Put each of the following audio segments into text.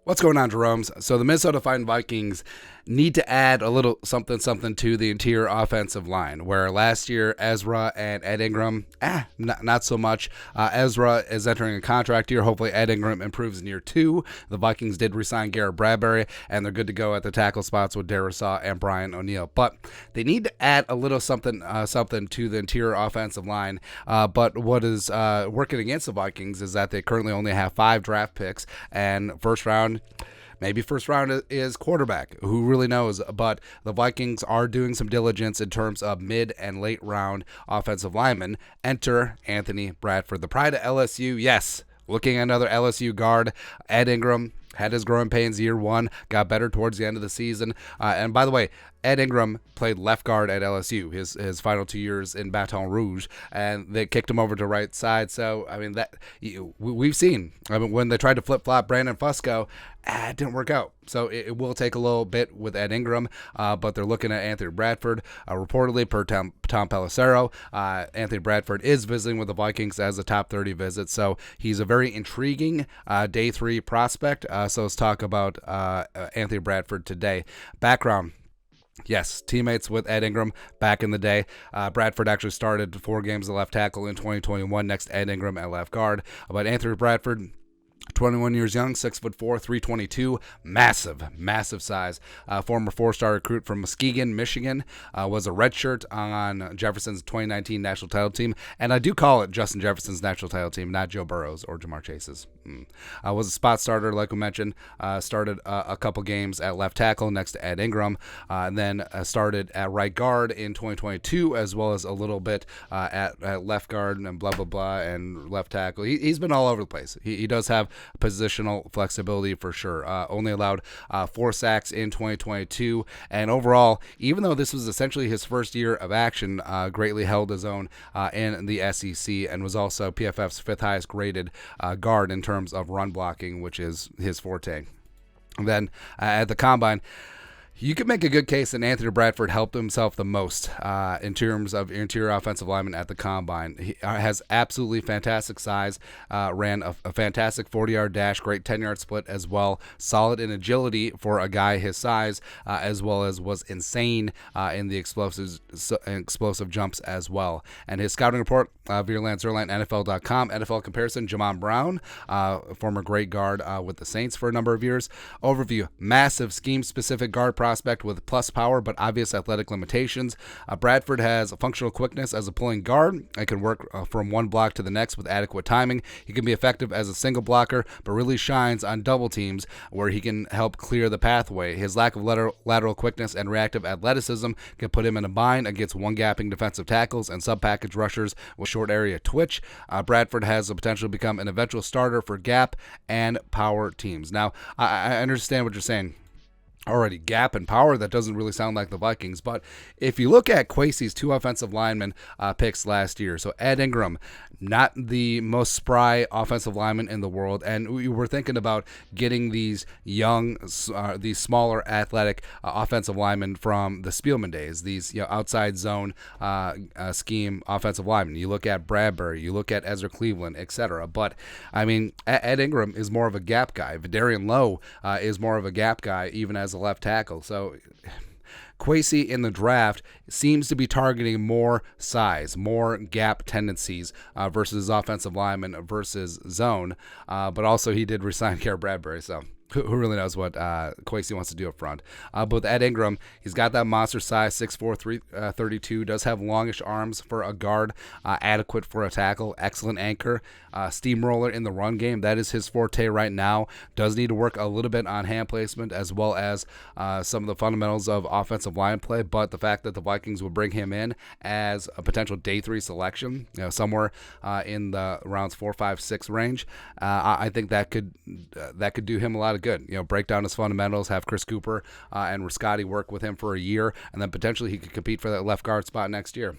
What's going on, Jerome's? So the Minnesota Vikings need to add a little something to the interior offensive line, where last year Ezra and Ed Ingram, not so much. Ezra is entering a contract year. Hopefully Ed Ingram improves in year 2. The Vikings did re-sign Garrett Bradbury, and they're good to go at the tackle spots with Darisaw and Brian O'Neill. But they need to add a little something to the interior offensive line. But what is working against the Vikings is that they currently only have 5 draft picks, and maybe first round is quarterback. Who really knows? But the Vikings are doing some diligence in terms of mid and late round offensive linemen. Enter Anthony Bradford, the pride of LSU. Yes, looking at another LSU guard. Ed Ingram had his growing pains year 1, got better towards the end of the season. And by the way, Ed Ingram played left guard at LSU his final 2 years in Baton Rouge, and they kicked him over to right side. So, I mean, we've seen. I mean, when they tried to flip-flop Brandon Fusco, it didn't work out. So it will take a little bit with Ed Ingram, but they're looking at Anthony Bradford. Reportedly, per Tom Pelissero, Anthony Bradford is visiting with the Vikings as a top 30 visit. So he's a very intriguing day 3 prospect. So let's talk about Anthony Bradford today. Background. Yes, teammates with Ed Ingram back in the day. Bradford actually started 4 games at left tackle in 2021 next to Ed Ingram at left guard. But Anthony Bradford, 21 years young, 6'4", 322, massive size. Former 4-star recruit from Muskegon, Michigan, was a redshirt on Jefferson's 2019 national title team, and I do call it Justin Jefferson's national title team, not Joe Burrow's or Jamar Chase's. Was a spot starter, like we mentioned. Started a couple games at left tackle next to Ed Ingram, and then started at right guard in 2022, as well as a little bit at left guard and blah blah blah and left tackle. He's been all over the place. He does have positional flexibility for sure. Only allowed 4 sacks in 2022, and overall, even though this was essentially his first year of action, greatly held his own in the SEC, and was also PFF's 5th highest graded guard in terms of run blocking, which is his forte. And then at the combine, you could make a good case that Anthony Bradford helped himself the most in terms of interior offensive lineman at the combine. He has absolutely fantastic size, ran a fantastic 40-yard dash, great 10-yard split as well, solid in agility for a guy his size, as well as was insane in the explosive jumps as well. And his scouting report, via Lance Zierlein, NFL.com, NFL comparison, Jamon Brown, former great guard with the Saints for a number of years. Overview, massive scheme-specific guard prospect with plus power but obvious athletic limitations. Bradford has a functional quickness as a pulling guard and can work from one block to the next with adequate timing. He can be effective as a single blocker, but really shines on double teams where he can help clear the pathway. His lack of lateral quickness and reactive athleticism can put him in a bind against one-gapping defensive tackles and sub-package rushers with short area twitch. Bradford has the potential to become an eventual starter for gap and power teams. Now, I understand what you're saying. Already gap and power, that doesn't really sound like the Vikings. But if you look at Kwesi's 2 offensive lineman picks last year, so Ed Ingram, not the most spry offensive lineman in the world, and we were thinking about getting these young, these smaller athletic offensive linemen from the Spielman days, these outside zone scheme offensive linemen. You look at Bradbury, you look at Ezra Cleveland, etc. But I mean, Ed Ingram is more of a gap guy. Vidarian Lowe is more of a gap guy, even as a left tackle. So Kwesi in the draft seems to be targeting more size, more gap tendencies versus offensive lineman versus zone. But also he did resign Garrett Bradbury, so who really knows what Kwesi wants to do up front. But with Ed Ingram, he's got that monster size, 6'4", 332, does have longish arms for a guard, adequate for a tackle, excellent anchor, steamroller in the run game. That is his forte right now. Does need to work a little bit on hand placement as well as some of the fundamentals of offensive line play, but the fact that the Vikings would bring him in as a potential day 3 selection, somewhere in the rounds 4, 5, 6 range, I think that could do him a lot of good. Break down his fundamentals, have Chris Cooper and Rascati work with him for a year, and then potentially he could compete for that left guard spot next year.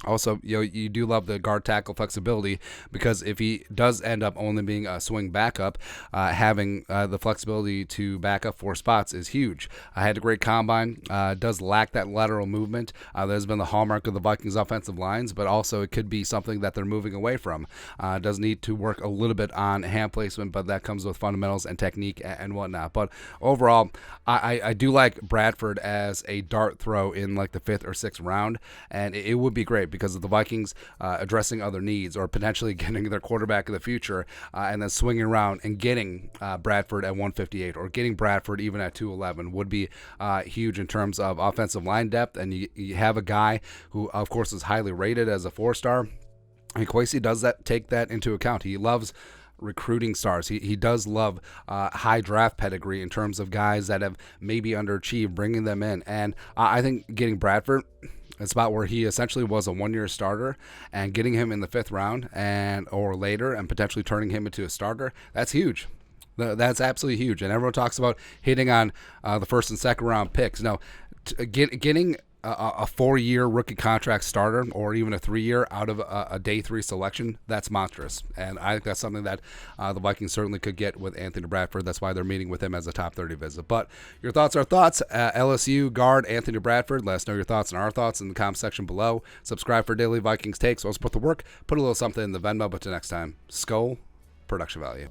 Also, you do love the guard tackle flexibility, because if he does end up only being a swing backup, having the flexibility to back up 4 spots is huge. I had a great combine. Does lack that lateral movement. There's been the hallmark of the Vikings offensive lines, but also it could be something that they're moving away from. Does need to work a little bit on hand placement, but that comes with fundamentals and technique and whatnot. But overall, I do like Bradford as a dart throw in like the 5th or 6th round, and it would be great because of the Vikings addressing other needs or potentially getting their quarterback of the future, and then swinging around and getting Bradford at 158 or getting Bradford even at 211 would be huge in terms of offensive line depth. And you have a guy who, of course, is highly rated as a 4-star. And Kwesi does take that into account. He loves recruiting stars. He does love high draft pedigree in terms of guys that have maybe underachieved, bringing them in. And I think getting Bradford, it's about where he essentially was a 1-year starter, and getting him in the 5th round or later and potentially turning him into a starter, that's huge. That's absolutely huge. And everyone talks about hitting on the 1st and 2nd round picks. No, getting a 4-year rookie contract starter or even a 3-year out of a day 3 selection, that's monstrous. And I think that's something that the Vikings certainly could get with Anthony Bradford. That's why they're meeting with him as a top 30 visit. But your thoughts are thoughts. LSU guard Anthony Bradford. Let us know your thoughts and our thoughts in the comment section below. Subscribe for daily Vikings takes. Also put the work. Put a little something in the Venmo. But till next time, Skull Production Value.